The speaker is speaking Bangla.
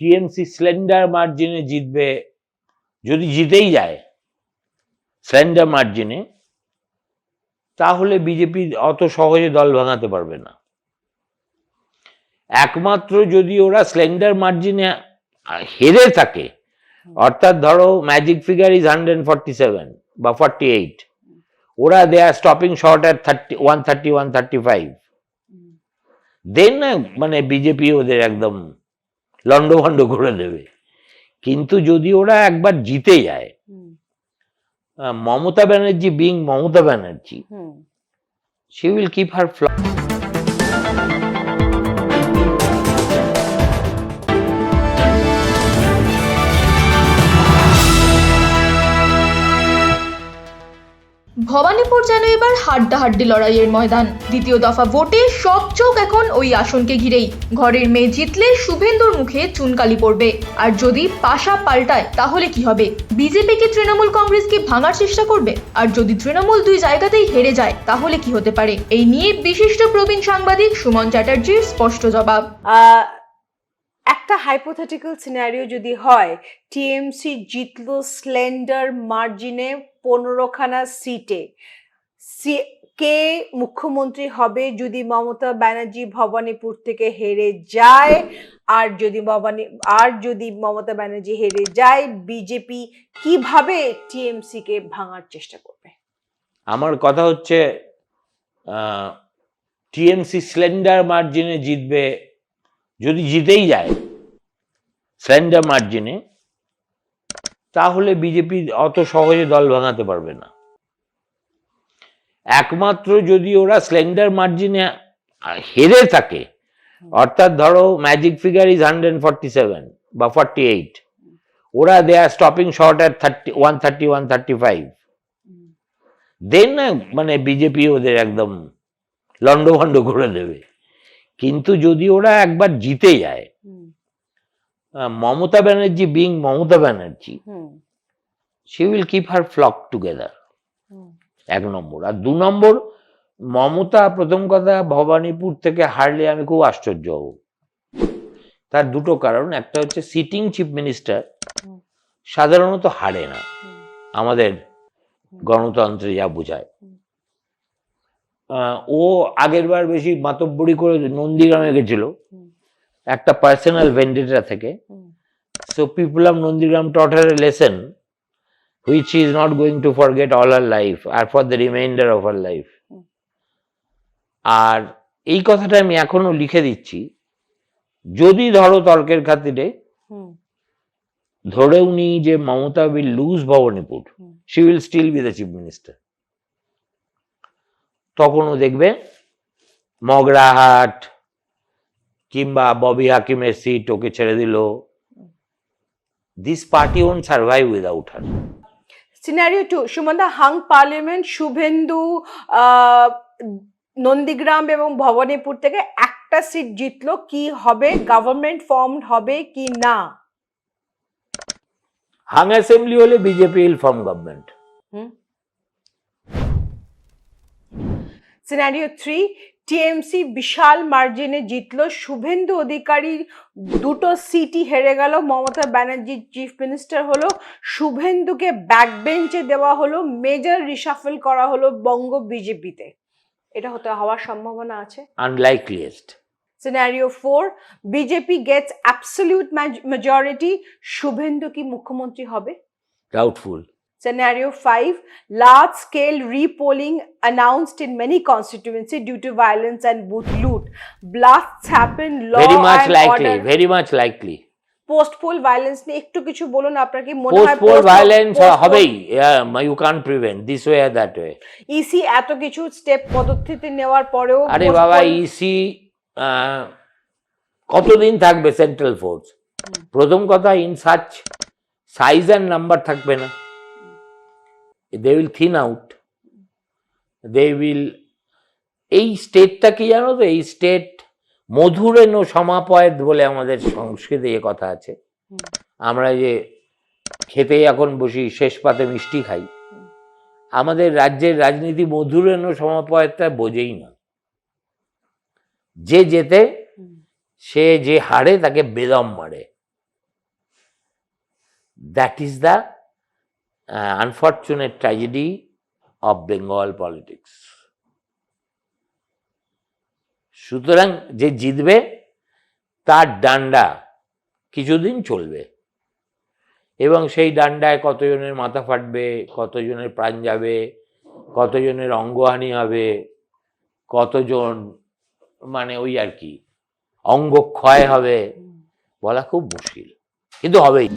টিএমসি স্লেন্ডার মার্জিনে জিতবে, যদি জিতেই যায় স্লেন্ডার মার্জিনে, তাহলে বিজেপি অত সহজে দল ভাঙাতে পারবে না। একমাত্র যদি ওরা স্লেন্ডার মার্জিনে হেরে থাকে, অর্থাৎ ধরো ম্যাজিক ফিগার ইজ 147 বা 48, ওরা দে আর স্টপিং শর্ট অ্যাট 130 135, দেন মানে বিজেপি ওদের একদম লন্ডভন্ড করে দেবে। কিন্তু যদি ওরা একবার জিতে যায়, Mamata Banerjee being Mamata Banerjee, she will keep her flock. Bhabanipur যেন এবার হাড্ডাহাড্ডি লড়াইয়ের ময়দান। দ্বিতীয় দফা ভোটে সব চোখ এখন ওই আসনকে ঘিরেই। ঘরের মেয়ে জিতলে শুভেন্দুর মুখে চুনকালি পড়বে, আর যদি পাশা পাল্টায় তাহলে কি হবে? বিজেপি কি তৃণমূল কংগ্রেসকে ভাঙার চেষ্টা করবে? আর যদি তৃণমূল দুই জায়গাতেই হেরে যায় তাহলে কি হতে পারে? এই নিয়ে বিশিষ্ট প্রবীণ সাংবাদিক সুমন চ্যাটার্জির স্পষ্ট জবাব। একটা হাইপোথেটিক্যাল সিনারিও যদি হয়, টিএমসি জিতলো স্লেন্ডার মার্জিনে 15খানা সিটে, কে মুখ্যমন্ত্রী হবে যদি মমতা ব্যানার্জি ভবানীপুর থেকে হেরে যায়? আর যদি মমতা ব্যানার্জি হেরে যায়, বিজেপি কিভাবে টিএমসি কে ভাঙার চেষ্টা করবে? আমার কথা হচ্ছে টিএমসি স্লেন্ডার মার্জিনে জিতবে, যদি জিতেই যায় স্লেন্ডার মার্জিনে, তাহলে বিজেপি অত সহজে দল ভাঙাতে পারবে না। একমাত্র যদি ওরা স্লেন্ডার মার্জিনে হেরে থাকে, অর্থাৎ ধরো ম্যাজিক ফিগার ইজ 147 বা 48, ওরা দে আর স্টপিং শর্ট অ্যাট 130 135, দেন মানে বিজেপি ওদের একদম লন্ডভন্ড করে দেবে। কিন্তু যদি ওরা একবার জিতে যায়, Mamata Banerjee being Mamata Banerjee, she will keep her flock together, 1 নম্বর। আর 2 নম্বর, মমতা প্রথম কথা ভবানীপুর থেকে হারলে আমি খুব আশ্চর্য হব। তার দুটো কারণ। একটা হচ্ছে সিটিং চিফ মিনিস্টার সাধারণত হারে না, আমাদের গণতন্ত্রে যা বোঝায়। ও আগের বার বেশি মাতব্বরি করে নন্দীগ্রামে গেছিল একটা পার্সোনাল ভেন্ডেটা থেকে। So people of Nandigram taught her a lesson which she is not going to forget all her life or for the remainder of her life. আর এই কথাটা আমি এখনো লিখে দিচ্ছি, যদি ধরো তর্কের খাতিরে ধরেও নি যে Mamata will lose Bhabanipur, she will still be the chief minister, তখনও দেখবে মগরাহাট কিংবা ববি হাকিমের সিট ওকে ছেড়ে দিল। This party won't survive without her. Scenario 2, সুমনদা, হাং পার্লামেন্ট, শুভেন্দু নন্দীগ্রাম এবং ভবানীপুর থেকে একটা সিট জিতলো, কি হবে? গভর্নমেন্ট ফর্মড হবে কি না? হাং অ্যাসেম্বলি হলে BJP will form government. Scenario 3, TMC বিশাল মার্জিনে জিতলো, শুভেন্দু অধিকারী 2টো সিটই হেরে গেল, মমতা ব্যানার্জি চিফ মিনিস্টার হলো, শুভেন্দুকে ব্যাক বেঞ্চে দেওয়া হলো, মেজর রিশাফল করা হলো বঙ্গ বিজেপিতে। এটা হওয়ার সম্ভাবনা আছে? Unlikeliest. Scenario 4, BJP gets absolute majority, Suvendu কি মুখ্যমন্ত্রী হবে? Doubtful. Scenario 5, large scale repolling announced in many constituencies due to violence and booth loot. Blasts happen, law very much and likely, order. very much likely. Post poll violence নিয়ে একটু কিছু বলুন। আপনার কি মনে হয় post poll violence হবেই? You can't prevent this way or that way. EC এত কিছু স্টেপ পদক্ষেপ নেওয়ার পরেও, আরে বাবা, ইসি কতদিন থাকবে সেন্ট্রাল ফোর্স? প্রথম কথা, in such size and number থাকবে না। They will thin out. They will, এই স্টেটটা কি জানো তো? এই স্টেট মধুরেণ সমাপয়েৎ বলে আমাদের সংস্কৃতে এ কথা আছে। আমরা যে খেতে এখন বসি শেষ পাতে মিষ্টি খাই, আমাদের রাজ্যের রাজনীতি মধুরেণ সমাপয়েৎটা বোঝেই না। যে যেতে, সে যে হারে তাকে বেদম মারে। That is the unfortunate tragedy of Bengal politics. সুতরাং যে জিতবে তার ডান্ডা কিছুদিন চলবে, এবং সেই ডান্ডায় কতজনের মাথা ফাটবে, কতজনের প্রাণ যাবে, কতজনের অঙ্গহানি হবে, কতজন মানে ওই আর কি অঙ্গ ক্ষয় হবে, বলা খুব মুশকিল, কিন্তু হবেই।